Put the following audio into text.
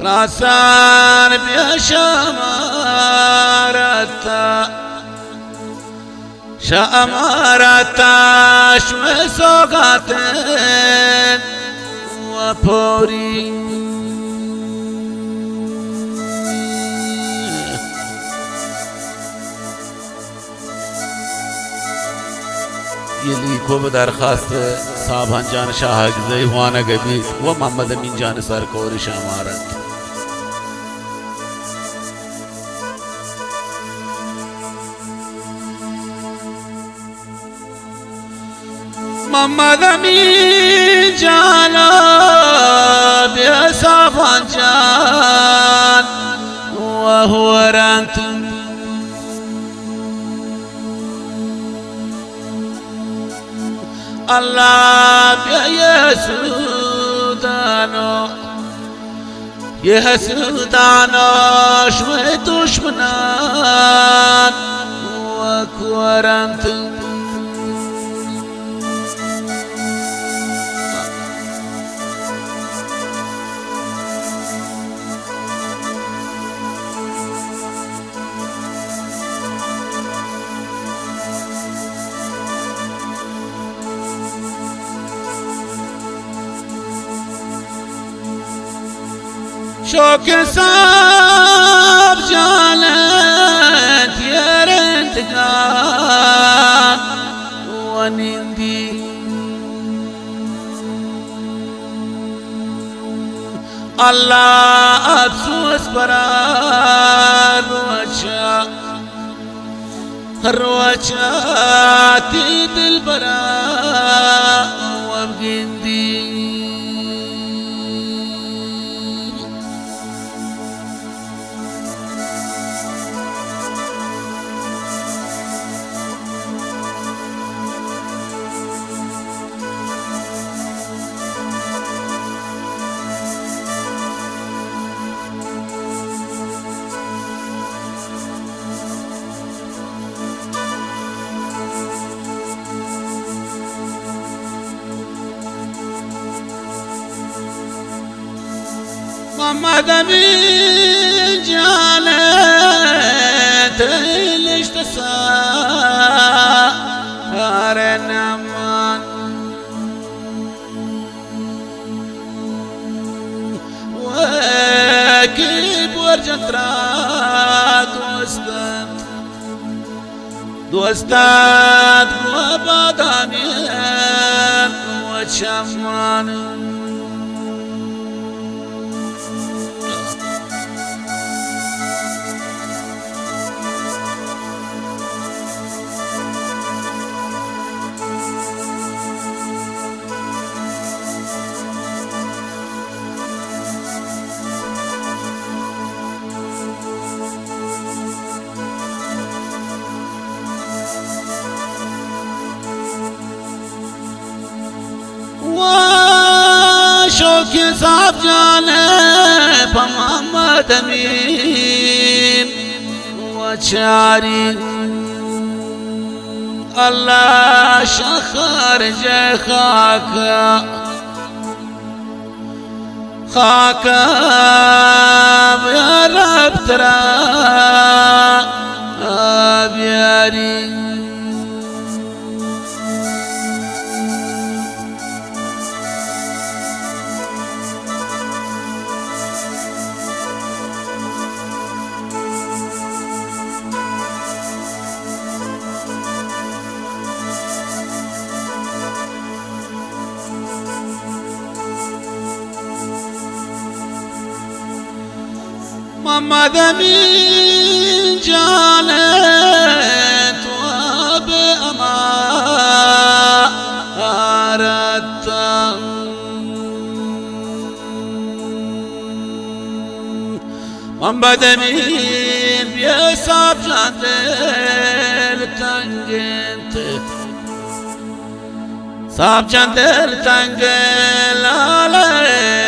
راسان بشمارتا شمارتا شمسوقاتن وپوری یلی کو به درخواست صاحبان جان شاه زیوانه گبی و محمد امین جان سرکور شمارت محمد امین جان بیا صاحبان جان و هو رنت الله بیا یسودانو شوی دشمنان و کورانت شوق صاحب جالت يرنتقان ونندي الله أبسوس برا روشا تيد البراء وبجندي محمد امین جانت الاشتسار نمان وكيب ورجترات دوستات وبادانيان وشمان شوق صاحب جانے محمد امین وچاری اللہ شخر جے خاکا یا رب ترا بیاری محمد امین جانت واب امارت محمد امین بیا صاحب جان دل تنگت صاحب جان دل تنگ لاله